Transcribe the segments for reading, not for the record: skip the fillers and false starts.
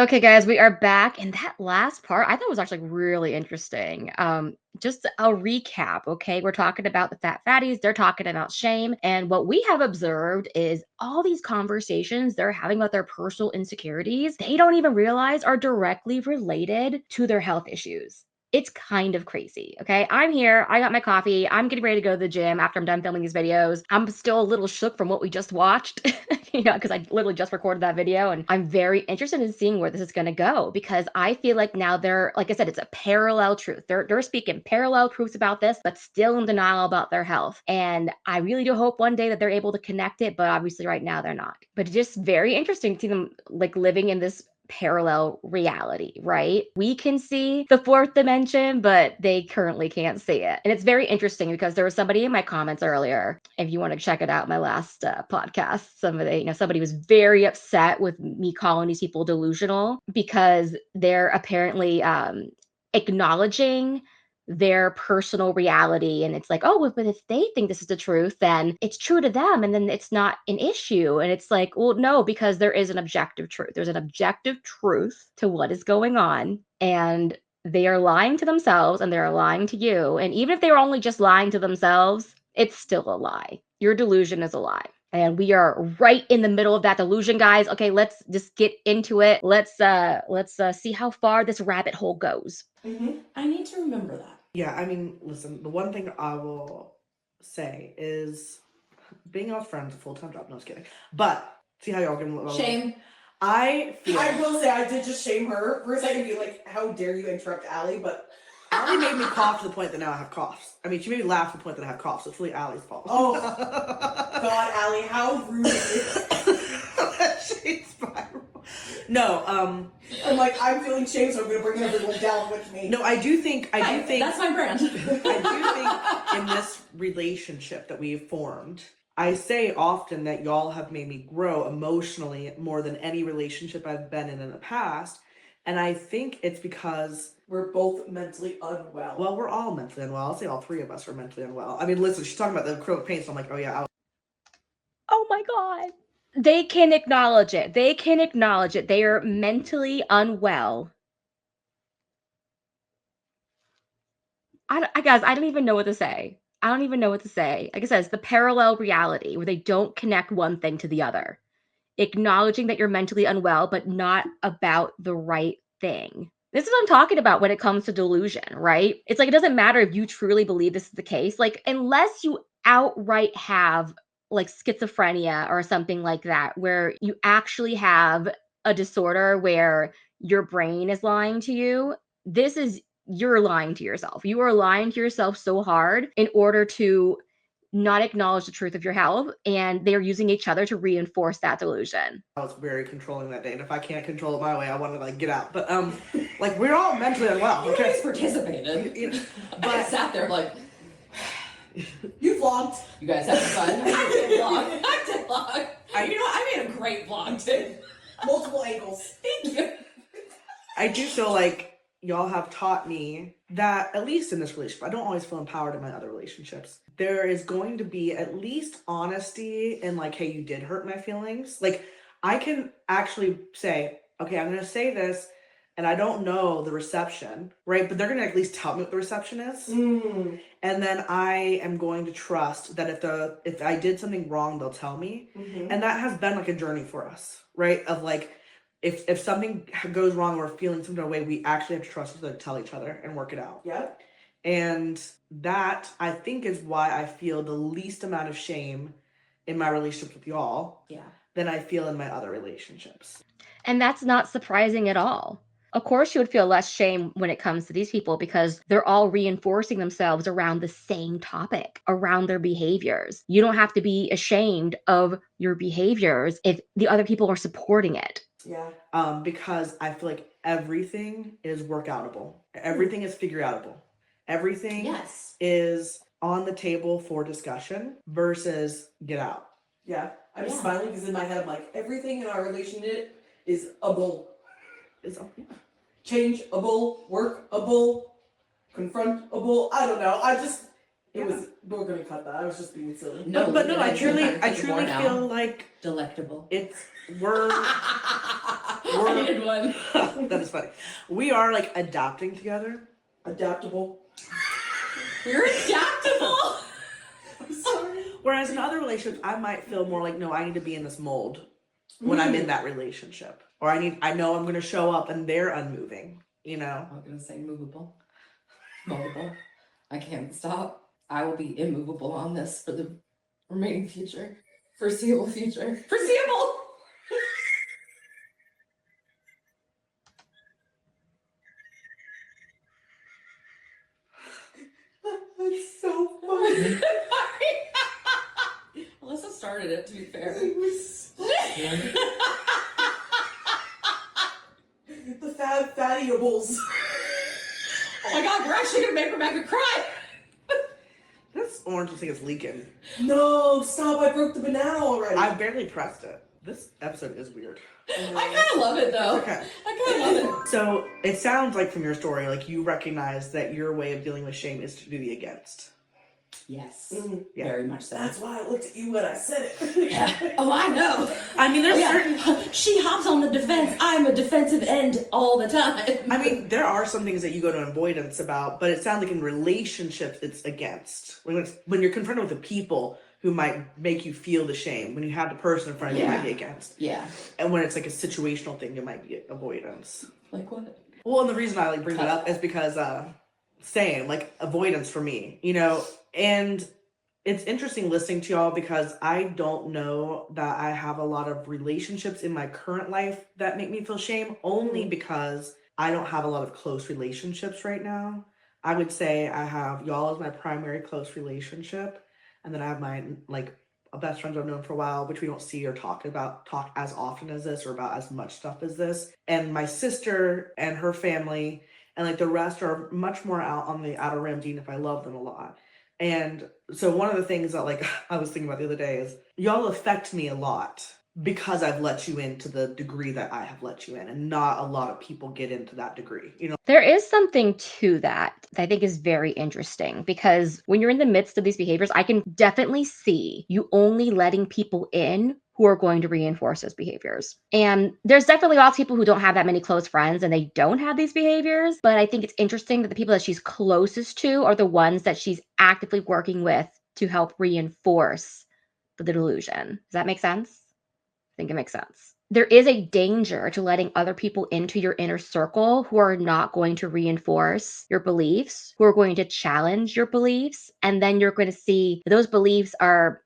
Okay, guys, we are back. And that last part I thought was actually really interesting. Just a recap, okay? We're talking about the fat fatties, they're talking about shame. And what we have observed is all these conversations they're having about their personal insecurities, they don't even realize are directly related to their health issues. It's kind of crazy. Okay. I'm here. I got my coffee. I'm getting ready to go to the gym after I'm done filming these videos. I'm still a little shook from what we just watched, because I literally just recorded that video and I'm very interested in seeing where this is going to go because I feel like now they're, like I said, it's a parallel truth. They're speaking parallel truths about this, but still in denial about their health. And I really do hope one day that they're able to connect it, but obviously right now they're not. But it's just very interesting to see them like living in this parallel reality, right? We can see the fourth dimension, but they currently can't see it. And it's very interesting because there was somebody in my comments earlier. If you want to check it out, my last podcast, somebody was very upset with me calling these people delusional because they're apparently acknowledging their personal reality, and it's like, oh well, but if they think this is the truth, then it's true to them and then it's not an issue. And it's like, well, no, because there is an objective truth. There's an objective truth to what is going on, and they are lying to themselves and they're lying to you. And even if they were only just lying to themselves, it's still a lie. Your delusion is a lie. And we are right in the middle of that delusion, guys. Okay, let's just get into it. Let's see how far this rabbit hole goes. I need to remember that. Yeah, I mean, listen, the one thing I will say is being our friends a full-time job. No, I was kidding. But see how y'all can Shame. I will say I did just shame her for a second. Be like, how dare you interrupt Allie? But Allie made me cough to the point that now I have coughs. I mean, she made me laugh to the point that I have coughs. So it's really Allie's fault. Oh, God, Allie, how rude is it? Shade spiral. No, I'm like, I'm feeling shame, so I'm gonna bring everyone down with me. No, I do think that's my brand. I do think in this relationship that we've formed, I say often that y'all have made me grow emotionally more than any relationship I've been in the past. And I think it's because we're both mentally unwell. Well, we're all mentally unwell. I'll say all three of us are mentally unwell. I mean, listen, she's talking about the acrylic paint, so I'm like, oh yeah. Oh my God. They can acknowledge it. They can acknowledge it. They are mentally unwell. Guys, I don't even know what to say. I don't even know what to say. Like I said, it's the parallel reality where they don't connect one thing to the other. Acknowledging that you're mentally unwell, but not about the right thing. This is what I'm talking about when it comes to delusion, right? It's like, it doesn't matter if you truly believe this is the case. Like, unless you outright have like schizophrenia or something like that, where you actually have a disorder where your brain is lying to you, you're lying to yourself. You are lying to yourself so hard in order to not acknowledge the truth of your health, and they're using each other to reinforce that delusion. I was very controlling that day, and if I can't control it my way, I want to like get out. But like we're all mentally unwell. You guys participated. But I sat there like, you vlogged. You guys had fun. I did vlog. You know what? I made a great vlog too. Multiple angles. Thank you. I do feel like y'all have taught me that, at least in this relationship, I don't always feel empowered in my other relationships. There is going to be at least honesty and like, hey, you did hurt my feelings. Like, I can actually say, okay, I'm going to say this, and I don't know the reception, right? But they're going to at least tell me what the reception is. Mm. And then I am going to trust that if I did something wrong, they'll tell me. Mm-hmm. And that has been like a journey for us, right? Of like, if something goes wrong or we're feeling some kind of way, we actually have to trust each other to tell each other and work it out. Yep. And that, I think, is why I feel the least amount of shame in my relationship with y'all than I feel in my other relationships. And that's not surprising at all. Of course, you would feel less shame when it comes to these people because they're all reinforcing themselves around the same topic, around their behaviors. You don't have to be ashamed of your behaviors if the other people are supporting it. Yeah. Because I feel like everything is workoutable. Everything is figure outable. Everything is on the table for discussion versus get out. Yeah. I'm smiling because in my head I'm like, everything in our relationship is a bull. Changeable, workable, confrontable. I don't know. We're gonna cut that. I was just being silly. I truly feel like delectable. we're I needed one. That is funny. We are like adapting together. Adaptable. We're adaptable. I'm sorry. Whereas in other relationships, I might feel more like, no, I need to be in this mold when I'm in that relationship. Or I know I'm going to show up and they're unmoving, you know? I'm going to say movable. Moldable. I can't stop. I will be immovable on this for the remaining future. Foreseeable future. Foreseeable! That's so funny. Alyssa started it, to be fair. It was the Fab Fatties. Oh my god, we're actually going to make Rebecca cry! This orange looks like it's leaking. No, stop! I broke the banana already. I barely pressed it. This episode is weird. I kind of love it, though. Okay. I kind of love it. So it sounds like from your story, like you recognize that your way of dealing with shame is to do the against. Yes. Yeah. Very much so. That's why I looked at you when I said it. Yeah. Oh, I know. I mean, there's certain... She hops on the defense. I'm a defensive end all the time. I mean, there are some things that you go to avoidance about, but it sounds like in relationships, it's against. When you're confronted with the people who might make you feel the shame, when you have the person in front of you, you might be against. Yeah. And when it's like a situational thing, it might be avoidance. Like what? Well, and the reason I like bring that up is because same, like avoidance for me, you know, and it's interesting listening to y'all because I don't know that I have a lot of relationships in my current life that make me feel shame, only because I don't have a lot of close relationships right now. I would say I have y'all as my primary close relationship, and then I have my like best friends I've known for a while, which we don't see or talk as often as this or about as much stuff as this, and my sister and her family, and like the rest are much more out on the outer rim, even if I love them a lot. And so one of the things that like I was thinking about the other day is y'all affect me a lot because I've let you in to the degree that I have let you in, and not a lot of people get into that degree, you know? There is something to that I think is very interesting, because when you're in the midst of these behaviors, I can definitely see you only letting people in who are going to reinforce those behaviors. And there's definitely lots of people who don't have that many close friends and they don't have these behaviors. But I think it's interesting that the people that she's closest to are the ones that she's actively working with to help reinforce the delusion. Does that make sense? I think it makes sense. There is a danger to letting other people into your inner circle who are not going to reinforce your beliefs, who are going to challenge your beliefs. And then you're going to see those beliefs are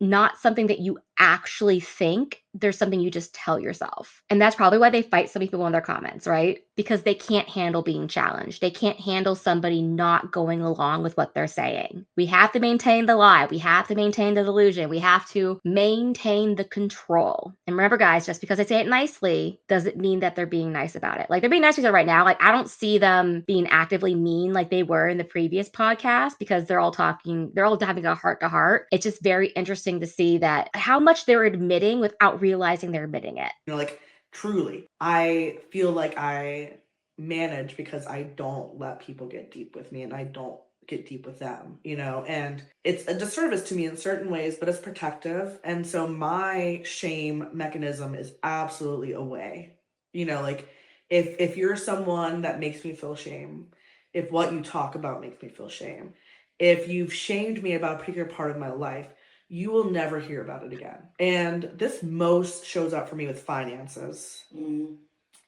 not something that you actually think, there's something you just tell yourself. And that's probably why they fight so many people in their comments, right? Because they can't handle being challenged. They can't handle somebody not going along with what they're saying. We have to maintain the lie. We have to maintain the delusion. We have to maintain the control. And remember, guys, just because I say it nicely doesn't mean that they're being nice about it. Like, they're being nice to each other right now. Like, I don't see them being actively mean like they were in the previous podcast, because they're all having a heart to heart. It's just very interesting to see that how much they're admitting without realizing they're admitting it. You know, like truly, I feel like I manage because I don't let people get deep with me and I don't get deep with them, you know, and it's a disservice to me in certain ways, but it's protective. And so my shame mechanism is absolutely away. You know, like if you're someone that makes me feel shame, if what you talk about makes me feel shame, if you've shamed me about a particular part of my life, you will never hear about it again. And this most shows up for me with finances. You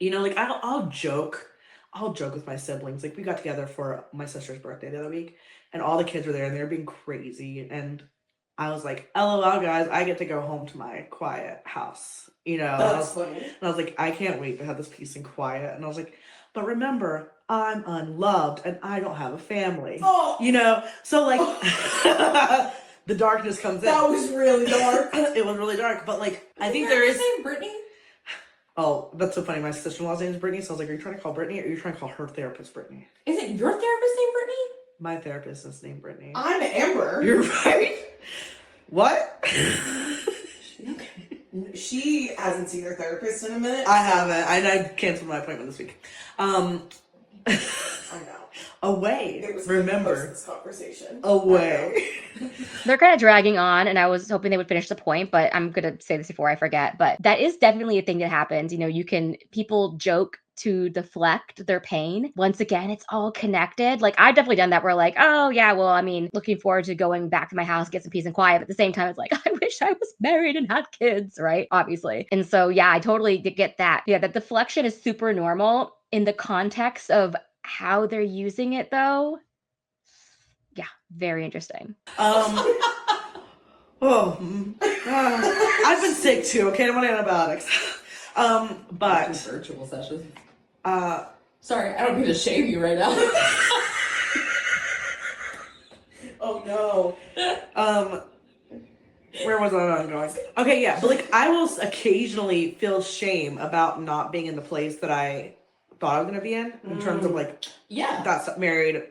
know, like I'll joke with my siblings. Like, we got together for my sister's birthday the other week, and all the kids were there and they were being crazy. And I was like, LOL, guys, I get to go home to my quiet house. You know, That's funny. And I was like, I can't wait to have this peace and quiet. And I was like, but remember, I'm unloved and I don't have a family. Oh, You know, so like the darkness comes in. that was really dark. It was really dark, but like I think Isn't there her is. name Brittany? Oh, that's so funny. My sister-in-law's name is Brittany, so I was like, "Are you trying to call Brittany, or are you trying to call her therapist Brittany?" Is it your therapist named Brittany? My therapist is named Brittany. I'm Amber. You're right. What? She hasn't seen her therapist in a minute. I haven't. I canceled my appointment this week. I know. away. It was Remember, this conversation. away. They're kind of dragging on, and I was hoping they would finish the point, but I'm going to say this before I forget. But that is definitely a thing that happens. People joke to deflect their pain. Once again, it's all connected. Like, I've definitely done that where, like, oh, yeah, well, I mean, looking forward to going back to my house, get some peace and quiet. But at the same time, it's like, I wish I was married and had kids, right? Obviously. And so, yeah, I totally get that. Yeah, that deflection is super normal in the context of how they're using it, though. Yeah, very interesting. I've been sick too. Okay, I'm on antibiotics. But virtual sessions. Sorry, I don't mean to shame you right now. Oh no. Where was I going? Okay, yeah, but like I will occasionally feel shame about not being in the place that I thought I was gonna be in terms of like that's married.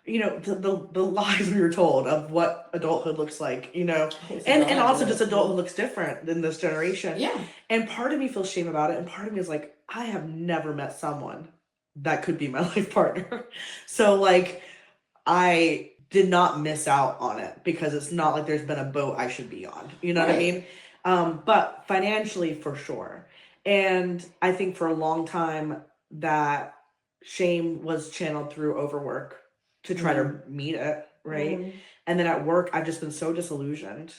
The lies we were told of what adulthood looks like, and also just adulthood looks different than this generation. Yeah. And part of me feels shame about it, and part of me is like, I have never met someone that could be my life partner. So like, I did not miss out on it because it's not like there's been a boat I should be on. You know what I mean? But financially, for sure. And I think for a long time that shame was channeled through overwork to try to meet it, right? And then at work, I've just been so disillusioned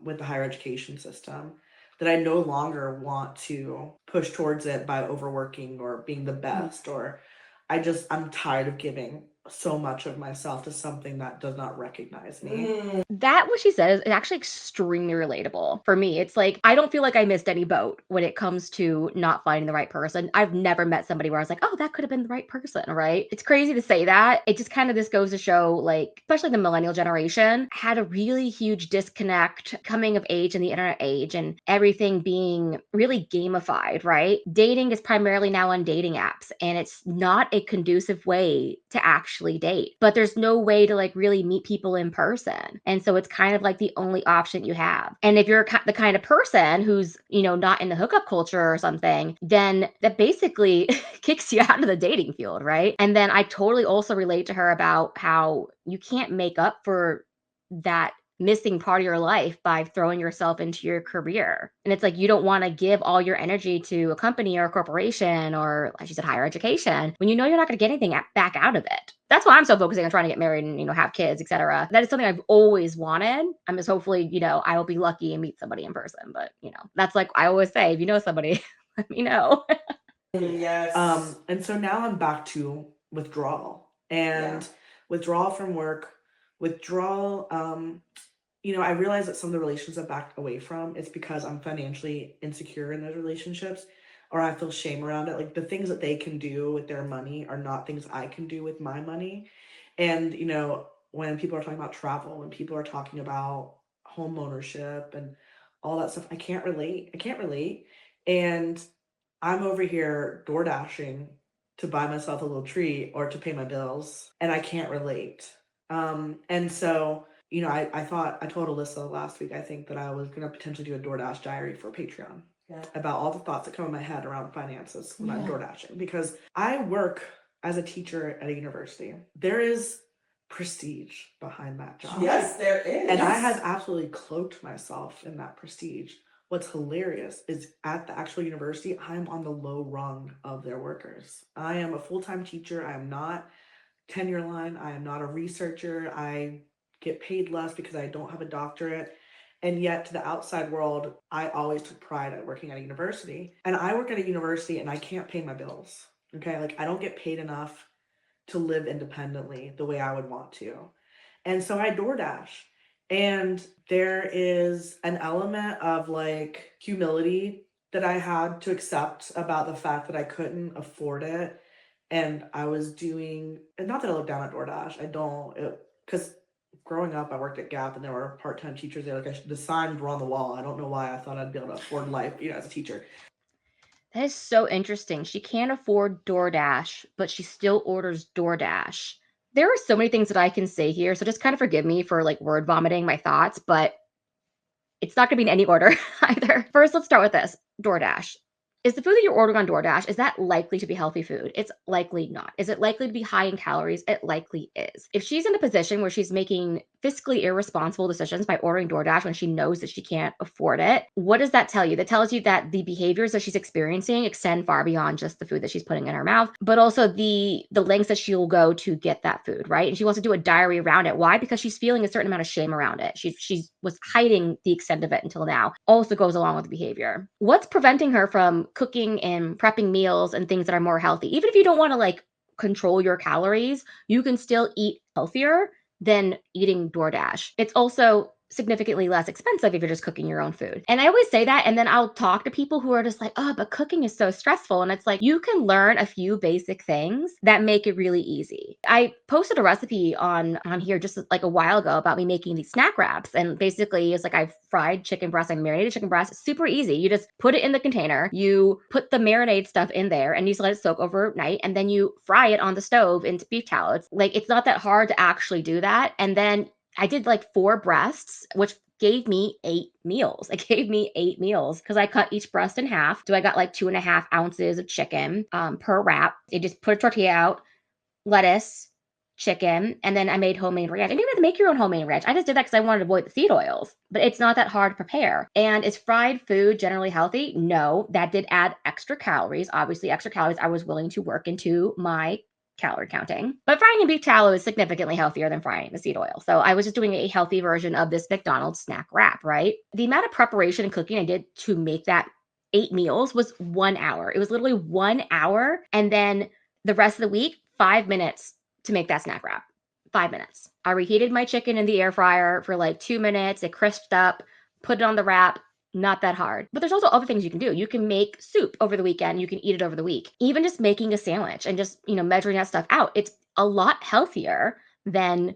with the higher education system that I no longer want to push towards it by overworking or being the best, or I'm tired of giving so much of myself to something that does not recognize me. That what she said is actually extremely relatable for me. It's like I don't feel like I missed any boat when it comes to not finding the right person. I've never met somebody where I was like, oh, that could have been the right person, right? It's crazy to say that. It just kind of this goes to show, like, especially the millennial generation had a really huge disconnect coming of age in the internet age and everything being really gamified, right? Dating is primarily now on dating apps, and it's not a conducive way to actually date. But there's no way to like really meet people in person. And so it's kind of like the only option you have. And if you're the kind of person who's, not in the hookup culture or something, then that basically kicks you out of the dating field, right? And then I totally also relate to her about how you can't make up for that missing part of your life by throwing yourself into your career. And it's like you don't want to give all your energy to a company or a corporation or, like you said, higher education when you know you're not going to get anything back out of it. That's why I'm so focusing on trying to get married and, have kids, etc. That is something I've always wanted. I'm just hopefully, I will be lucky and meet somebody in person. But, that's like I always say, if you know somebody, let me know. Yes. And so now I'm back to withdrawal and withdrawal from work, withdrawal. I realize that some of the relationships I backed away from, it's because I'm financially insecure in those relationships, or I feel shame around it. Like the things that they can do with their money are not things I can do with my money. And, when people are talking about travel, when people are talking about home ownership and all that stuff, I can't relate. And I'm over here door dashing to buy myself a little treat or to pay my bills, and I can't relate. And so, I told Alyssa last week, I think that I was going to potentially do a DoorDash diary for Patreon about all the thoughts that come in my head around finances when I'm door dashing, because I work as a teacher at a university. There is prestige behind that job. Yes, there is. And I have absolutely cloaked myself in that prestige. What's hilarious is at the actual university, I'm on the low rung of their workers. I am a full-time teacher. I am not tenure line. I am not a researcher. I get paid less because I don't have a doctorate. And yet to the outside world, I always took pride at working at a university. And I work at a university and I can't pay my bills. Okay. Like I don't get paid enough to live independently the way I would want to. And so I DoorDash. And there is an element of like humility that I had to accept about the fact that I couldn't afford it. And I was doing, and not that I look down at DoorDash, I don't, because growing up, I worked at Gap and there were part-time teachers there. Like the signs were on the wall. I don't know why I thought I'd be able to afford life, as a teacher. That is so interesting. She can't afford DoorDash, but she still orders DoorDash. There are so many things that I can say here, so just kind of forgive me for like word vomiting my thoughts, but it's not going to be in any order either. First, let's start with this. DoorDash. is the food that you're ordering on DoorDash, is that likely to be healthy food? It's likely not. Is it likely to be high in calories? It likely is. If she's in a position where she's making fiscally irresponsible decisions by ordering DoorDash when she knows that she can't afford it, what does that tell you? That tells you that the behaviors that she's experiencing extend far beyond just the food that she's putting in her mouth, but also the lengths that she'll go to get that food, right? And she wants to do a diary around it. Why? Because she's feeling a certain amount of shame around it. She was hiding the extent of it until now. Also goes along with the behavior. What's preventing her from cooking and prepping meals and things that are more healthy? Even if you don't want to like control your calories, you can still eat healthier than eating DoorDash. It's also significantly less expensive if you're just cooking your own food. And I always say that, and then I'll talk to people who are just like, oh, but cooking is so stressful. And it's like, you can learn a few basic things that make it really easy. I posted a recipe on here just like a while ago about me making these snack wraps. And basically it's like I fried chicken breast, I marinated chicken breast. It's super easy. You just put it in the container, you put the marinade stuff in there, and you just let it soak overnight, and then you fry it on the stove into beef tallow. It's not that hard to actually do that. And then I did like 4 breasts, which gave me 8 meals. It gave me 8 meals because I cut each breast in half. So I got like 2.5 ounces of chicken per wrap. I just put a tortilla out, lettuce, chicken, and then I made homemade ranch. And you have to make your own homemade ranch. I just did that because I wanted to avoid the seed oils, but it's not that hard to prepare. And is fried food generally healthy? No, that did add extra calories. Obviously, extra calories I was willing to work into my calorie counting. But frying in beef tallow is significantly healthier than frying in seed oil. So I was just doing a healthy version of this McDonald's snack wrap, right? The amount of preparation and cooking I did to make that 8 meals was 1 hour. It was literally 1 hour. And then the rest of the week, 5 minutes to make that snack wrap. 5 minutes. I reheated my chicken in the air fryer for like 2 minutes. It crisped up, put it on the wrap. Not that hard. But there's also other things you can do. You can make soup over the weekend. You can eat it over the week. Even just making a sandwich and just, measuring that stuff out. It's a lot healthier than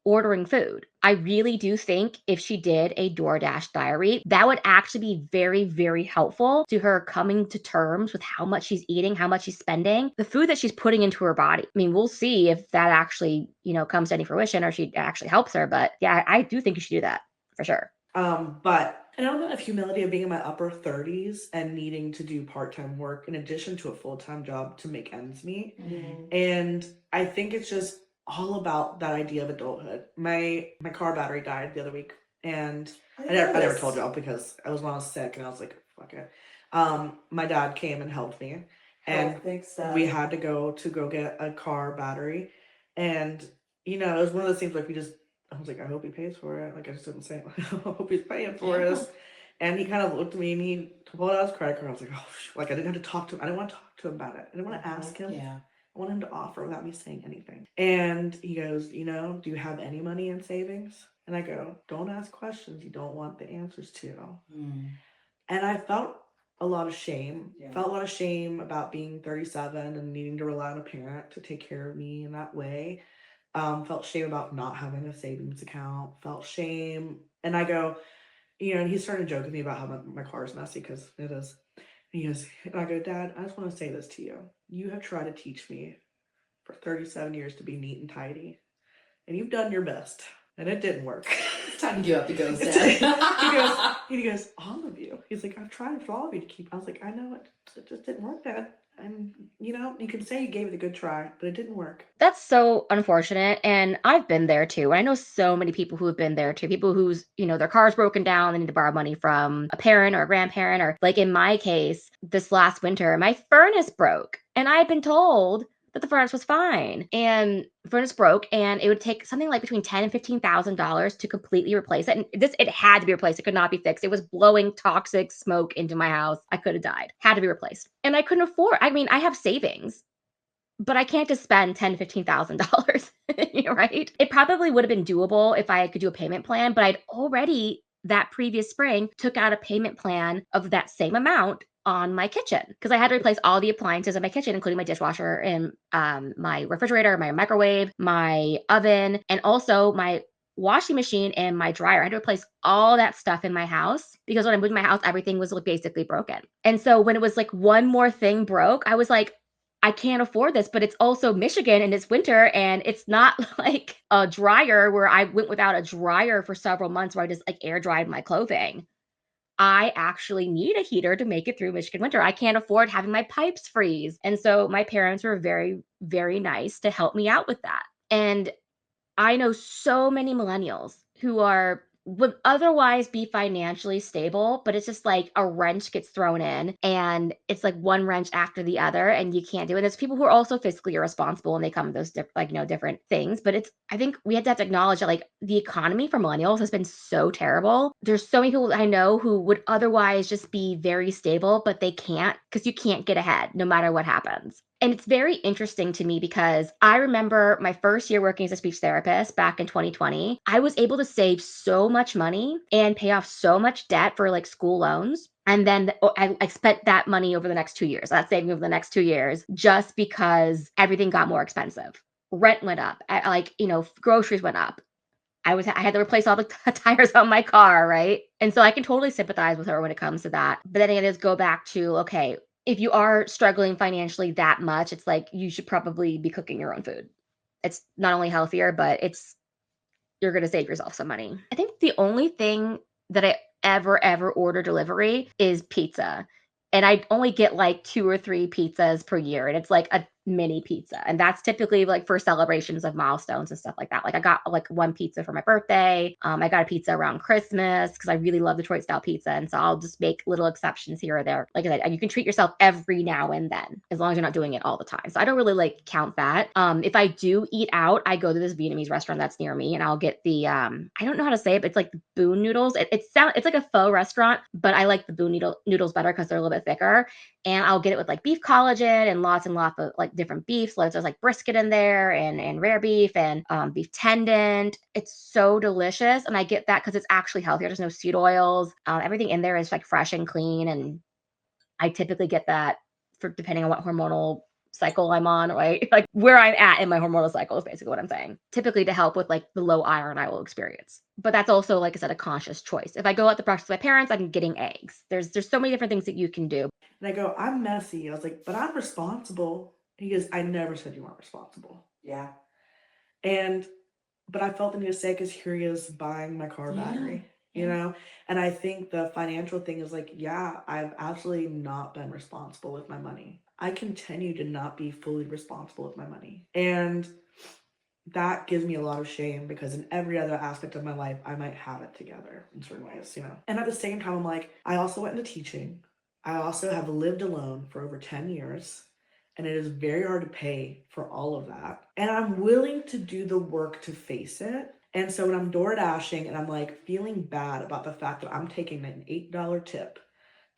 ordering food. I really do think if she did a DoorDash diary, that would actually be very, very helpful to her coming to terms with how much she's eating, how much she's spending, the food that she's putting into her body. I mean, we'll see if that actually, comes to any fruition or she actually helps her. But yeah, I do think you should do that for sure. But an element of humility of being in my upper 30s and needing to do part-time work in addition to a full-time job to make ends meet. Mm-hmm. And I think it's just all about that idea of adulthood. My car battery died the other week, and I never told y'all because I was sick and I was like, fuck it. My dad came and helped me, and thanks, Dad. we had to go get a car battery, and it was one of those things like I was like, I hope he pays for it. Like, I just didn't say, I hope he's paying for us. And he kind of looked at me and he pulled out his credit card. I was like, oh, like, I didn't have to talk to him. I didn't want to talk to him about it. I didn't want to ask him. Yeah. I want him to offer without me saying anything. And he goes, do you have any money in savings? And I go, don't ask questions you don't want the answers to. Mm. And I felt a lot of shame. Yeah. Felt a lot of shame about being 37 and needing to rely on a parent to take care of me in that way. Felt shame about not having a savings account. Felt shame. And I go, and he started joking with me about how my car is messy because it is. And I go, Dad, I just want to say this to you. You have tried to teach me for 37 years to be neat and tidy. And you've done your best. And it didn't work. It's time to give up the ghost, Dad. he goes, all of you. He's like, I've tried for all of you to keep. I was like, I know it just didn't work, Dad. And, you can say you gave it a good try, but it didn't work. That's so unfortunate. And I've been there too. And I know so many people who have been there too. People whose, their car's broken down. They need to borrow money from a parent or a grandparent. Or like in my case, this last winter, my furnace broke. And I had been told that the furnace was fine. And the furnace broke, and it would take something like between $10,000 and $15,000 to completely replace it. And it had to be replaced. It could not be fixed. It was blowing toxic smoke into my house. I could have died. Had to be replaced. And I couldn't afford. I mean, I have savings, but I can't just spend $10,000, $15,000, right? It probably would have been doable if I could do a payment plan, but I'd already that previous spring took out a payment plan of that same amount on my kitchen because I had to replace all the appliances in my kitchen, including my dishwasher and my refrigerator, my microwave, my oven, and also my washing machine and my dryer. I had to replace all that stuff in my house because when I moved to my house, everything was basically broken. And so when it was like one more thing broke, I was like, I can't afford this, but it's also Michigan and it's winter and it's not like a dryer where I went without a dryer for several months where I just like air dried my clothing. I actually need a heater to make it through Michigan winter. I can't afford having my pipes freeze. And so my parents were very, very nice to help me out with that. And I know so many millennials who would otherwise be financially stable, but it's just like a wrench gets thrown in and it's like one wrench after the other and you can't do it. There's people who are also fiscally irresponsible and they come with those different things. But I think we have to acknowledge that like the economy for millennials has been so terrible. There's so many people I know who would otherwise just be very stable, but they can't because you can't get ahead no matter what happens. And it's very interesting to me because I remember my first year working as a speech therapist back in 2020. I was able to save so much money and pay off so much debt for like school loans. And then I spent that money over the next 2 years, that saving over the next 2 years, just because everything got more expensive. Rent went up, groceries went up. I had to replace all the tires on my car, right? And so I can totally sympathize with her when it comes to that. But then it is go back to, okay, if you are struggling financially that much, it's like you should probably be cooking your own food. It's not only healthier, but you're going to save yourself some money. I think the only thing that I ever order delivery is pizza. And I only get like 2 or 3 pizzas per year. And it's like a mini pizza. And that's typically like for celebrations of milestones and stuff like that. Like I got like one pizza for my birthday. I got a pizza around Christmas because I really love Detroit style pizza. And so I'll just make little exceptions here or there. Like I said, you can treat yourself every now and then, as long as you're not doing it all the time. So I don't really like count that. If I do eat out, I go to this Vietnamese restaurant that's near me and I'll get the, I don't know how to say it, but it's like the boon noodles. It's like a faux restaurant, but I like the boon noodles better because they're a little bit thicker. And I'll get it with like beef collagen and lots of like different beefs. There's like brisket in there and rare beef and beef tendon. It's so delicious. And I get that because it's actually healthier. There's no seed oils. Everything in there is like fresh and clean. And I typically get that for depending on what hormonal cycle I'm on, right? Like where I'm at in my hormonal cycle is basically what I'm saying. Typically to help with like the low iron I will experience. But that's also, like I said, a conscious choice. If I go out to breakfast with my parents, I'm getting eggs. There's so many different things that you can do. And I go, I'm messy. I was like, but I'm responsible. And he goes, I never said you weren't responsible. Yeah. But I felt the need to say because here he is buying my car battery, you know? And I think the financial thing is like, yeah, I've absolutely not been responsible with my money. I continue to not be fully responsible with my money. And that gives me a lot of shame because in every other aspect of my life, I might have it together in certain ways, you know? And at the same time, I'm like, I also went into teaching. I also have lived alone for over 10 years. And it is very hard to pay for all of that. And I'm willing to do the work to face it. And so when I'm door dashing and I'm like feeling bad about the fact that I'm taking an $8 tip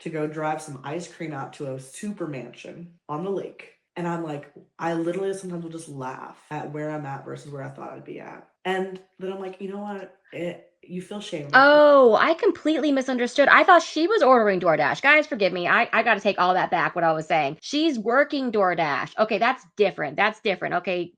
to go drive some ice cream out to a super mansion on the lake. And I'm like, I literally sometimes will just laugh at where I'm at versus where I thought I'd be at. And then I'm like, you know what? You feel shame. Oh, I completely misunderstood. I thought she was ordering DoorDash. Guys, forgive me. I got to take all that back, what I was saying. She's working DoorDash. Okay, that's different. Okay,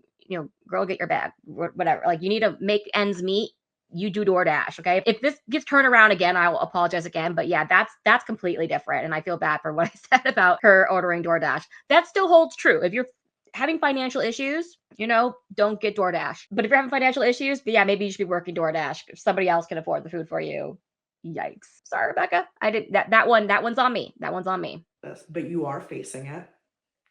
girl, get your bag, whatever. Like, you need to make ends meet. You do DoorDash, okay? If this gets turned around again, I will apologize again. But yeah, that's completely different. And I feel bad for what I said about her ordering DoorDash. That still holds true. If you're having financial issues, don't get DoorDash. But if you're having financial issues, yeah, maybe you should be working DoorDash if somebody else can afford the food for you. Yikes. Sorry, Rebecca. I did that one's on me. That one's on me. But you are facing it.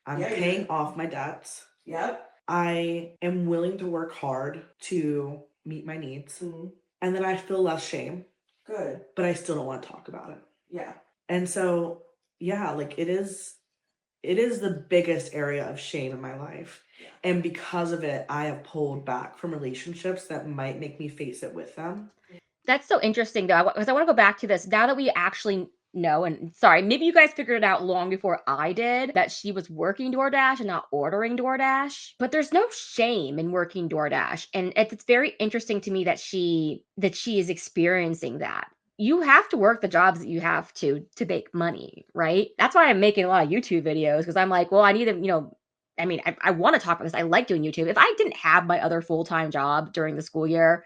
I'm paying off my debts. Yep. I am willing to work hard to meet my needs. Mm-hmm. And then I feel less shame. Good. But I still don't want to talk about it. Yeah. And so, yeah, like it is the biggest area of shame in my life. Yeah. And because of it, I have pulled back from relationships that might make me face it with them. That's so interesting, though, because I want to go back to this now that we actually know, and sorry, maybe you guys figured it out long before I did, that she was working DoorDash and not ordering DoorDash. But there's no shame in working DoorDash. And it's very interesting to me that she is experiencing that. You have to work the jobs that you have to make money, right? That's why I'm making a lot of YouTube videos, because I'm like, well, I need to, I want to talk about this. I like doing YouTube. If I didn't have my other full-time job during the school year,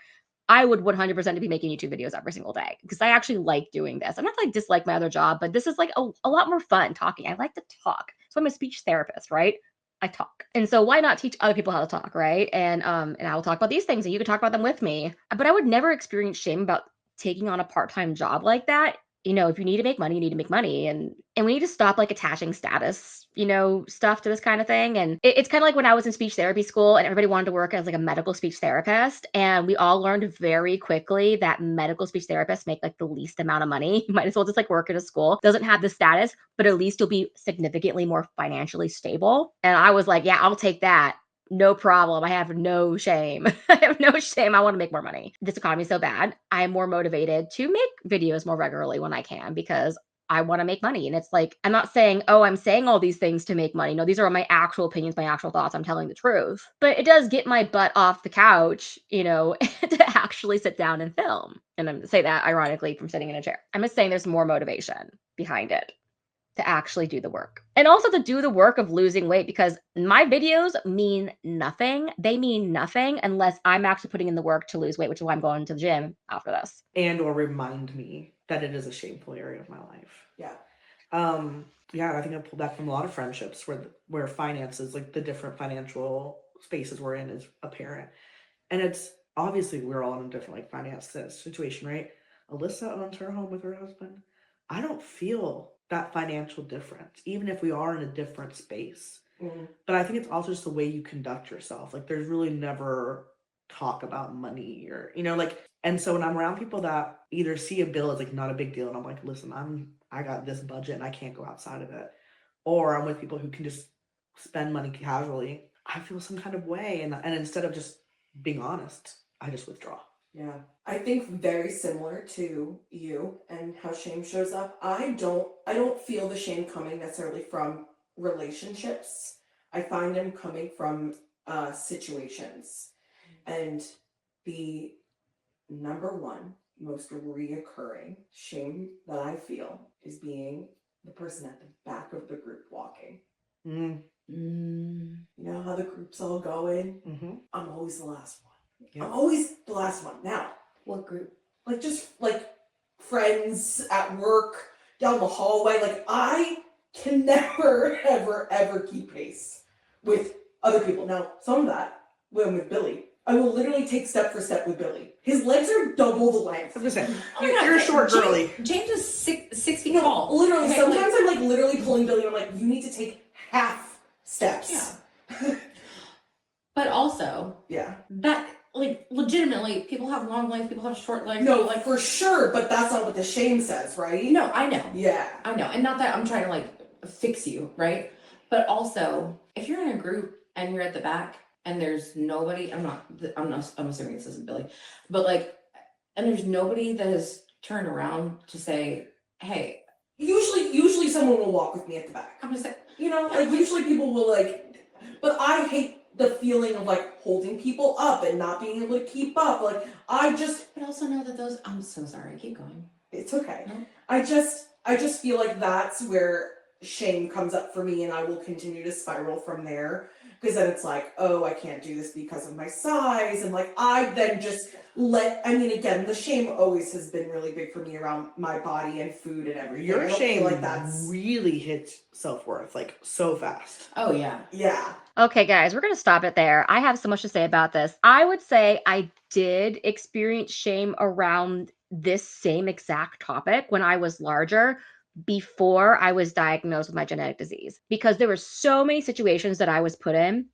I would 100% be making YouTube videos every single day because I actually like doing this. I'm not like dislike my other job, but this is like a lot more fun talking. I like to talk. So I'm a speech therapist, right? I talk. And so why not teach other people how to talk, right? And I will talk about these things and you can talk about them with me. But I would never experience shame about taking on a part-time job like that if you need to make money, you need to make money. And we need to stop like attaching status, stuff to this kind of thing. And it's kind of like when I was in speech therapy school and everybody wanted to work as like a medical speech therapist. And we all learned very quickly that medical speech therapists make like the least amount of money. You might as well just like work at a school. Doesn't have the status, but at least you'll be significantly more financially stable. And I was like, yeah, I'll take that. No problem. I have no shame. I have no shame. I want to make more money. This economy is so bad. I'm more motivated to make videos more regularly when I can because I want to make money. And it's like, I'm not saying, oh, I'm saying all these things to make money. No, these are my actual opinions, my actual thoughts. I'm telling the truth. But it does get my butt off the couch, to actually sit down and film. And I'm going to say that ironically from sitting in a chair. I'm just saying there's more motivation behind it to actually do the work. And also to do the work of losing weight because my videos mean nothing. They mean nothing unless I'm actually putting in the work to lose weight, which is why I'm going to the gym after this. And or remind me that it is a shameful area of my life. Yeah. Yeah, I think I pulled back from a lot of friendships where finances, like the different financial spaces we're in, is apparent. And it's obviously we're all in a different like finance situation, right? Alyssa owns her home with her husband. I don't feel that financial difference, even if we are in a different space. Mm-hmm. But I think it's also just the way you conduct yourself. Like there's really never talk about money or, and so when I'm around people that either see a bill as like not a big deal and I'm like, listen, I got this budget and I can't go outside of it. Or I'm with people who can just spend money casually. I feel some kind of way. And instead of just being honest, I just withdraw. Yeah, I think very similar to you and how shame shows up. I don't feel the shame coming necessarily from relationships. I find them coming from situations. And the number one most reoccurring shame that I feel is being the person at the back of the group walking. Mm. You know how the group's all going? Mm-hmm. I'm always the last one. Yep. I'm always the last one. Now, what group? Like just like friends at work, down the hallway. Like I can never, ever keep pace with other people. Now, some of that, when with Billy, I will literally take step for step with Billy. His legs are double the length. I'm just saying, Oh my God, you're a short girly. James is six feet No, tall. literally, Okay, sometimes I'm like literally pulling Billy. I'm like, you need to take half steps. Yeah. But also, Yeah. that like legitimately, people have long legs, people have short legs. No, like for sure, but that's not what the shame says, right? no, I know, Yeah. I know, and not that I'm trying to like fix you, right? But also, if you're in a group and you're at the back and there's nobody, I'm assuming this isn't Billy, but like, and there's nobody that has turned around to say, hey, Usually someone will walk with me at the back. I'm just saying, Like usually people will like, but I hate the feeling of like holding people up and not being able to keep up. Like but also know that those. I'm so sorry. Keep going. it's okay. No. I just feel like that's where shame comes up for me, and I will continue to spiral from there. Because then it's like, oh, I can't do this because of my size, and like I then just again, the shame always has been really big for me around my body and food and everything. I Your don't shame feel like that's really hits self-worth like so fast. Oh yeah. yeah. Okay, guys, we're going to stop it there. I have so much to say about this. I would say I did experience shame around this same exact topic when I was larger, before I was diagnosed with my genetic disease, because there were so many situations that I was put in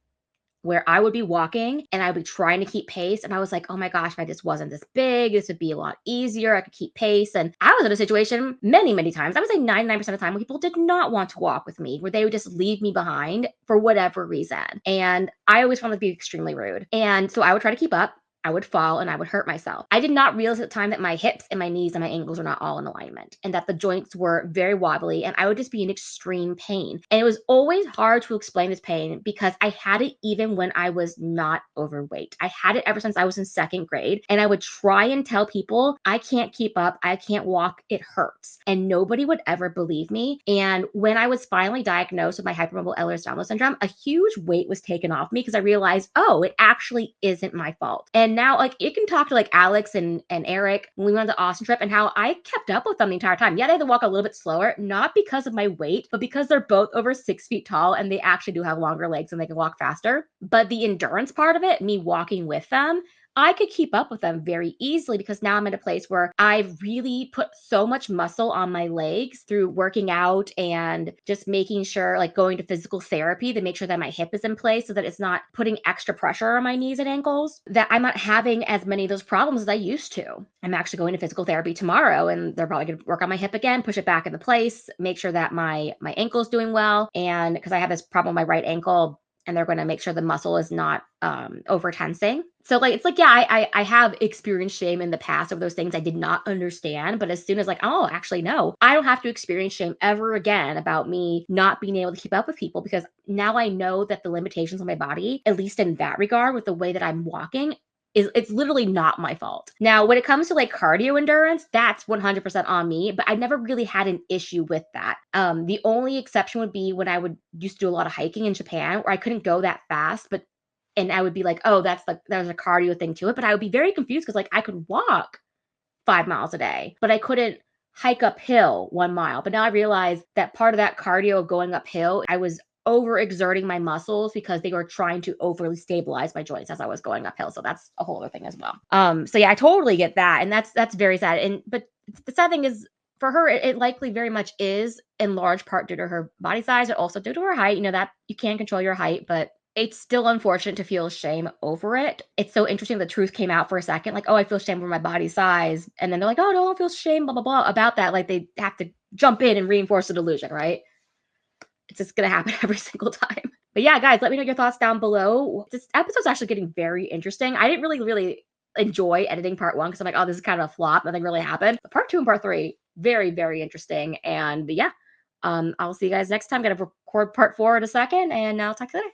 where I would be walking and I would be trying to keep pace. And I was like, oh my gosh, if I just wasn't this big, this would be a lot easier. I could keep pace. And I was in a situation many, many times, I would say 99% of the time, where people did not want to walk with me, where they would just leave me behind for whatever reason. And I always found it to be extremely rude. And so I would try to keep up. I would fall and I would hurt myself. I did not realize at the time that my hips and my knees and my ankles were not all in alignment, and that the joints were very wobbly, and I would just be in extreme pain. And it was always hard to explain this pain because I had it even when I was not overweight. I had it ever since I was in second grade, and I would try and tell people, I can't keep up, I can't walk, it hurts. And nobody would ever believe me. And when I was finally diagnosed with my hypermobile Ehlers-Danlos syndrome, a huge weight was taken off me because I realized, oh, it actually isn't my fault. And now, like, you can talk to like Alex and Eric when we went on the Austin trip, and how I kept up with them the entire time. Yeah, they had to walk a little bit slower, not because of my weight, but because they're both over 6 feet tall and they actually do have longer legs and they can walk faster. But the endurance part of it, me walking with them, I could keep up with them very easily because now I'm at a place where I've really put so much muscle on my legs through working out and just making sure, like going to physical therapy to make sure that my hip is in place so that it's not putting extra pressure on my knees and ankles, that I'm not having as many of those problems as I used to. I'm actually going to physical therapy tomorrow, and they're probably going to work on my hip again, push it back into place, make sure that my ankle's doing well. And because I have this problem with my right ankle, and they're going to make sure the muscle is not over tensing. So like, it's like, yeah, I have experienced shame in the past of those things I did not understand. But as soon as like, oh, actually, no, I don't have to experience shame ever again about me not being able to keep up with people, because now I know that the limitations on my body, at least in that regard, with the way that I'm walking, it's literally not my fault. Now, when it comes to like cardio endurance, that's 100% on me, but I never really had an issue with that. The only exception would be when I would used to do a lot of hiking in Japan, where I couldn't go that fast, but and I would be like, oh, that's like there's a cardio thing to it. But I would be very confused because like I could walk 5 miles a day, but I couldn't hike uphill 1 mile. But now I realize that part of that cardio of going uphill, I was overexerting my muscles because they were trying to overly stabilize my joints as I was going uphill. So that's a whole other thing as well. So yeah, I totally get that. And that's very sad. And but the sad thing is for her, it likely very much is in large part due to her body size, but also due to her height. You know, that you can't control your height, but it's still unfortunate to feel shame over it. It's so interesting the truth came out for a second, like, oh, I feel shame over my body size. And then they're like, oh, no, I don't feel shame, blah, blah, blah about that. Like they have to jump in and reinforce the delusion, right? It's just going to happen every single time. But yeah, guys, let me know your thoughts down below. This episode's actually getting very interesting. I didn't really enjoy editing part 1 because I'm like, oh, this is kind of a flop. Nothing really happened. But part 2 and part 3, very, very interesting. And yeah, I'll see you guys next time. I'm going to record part 4 in a second, and I'll talk to you later.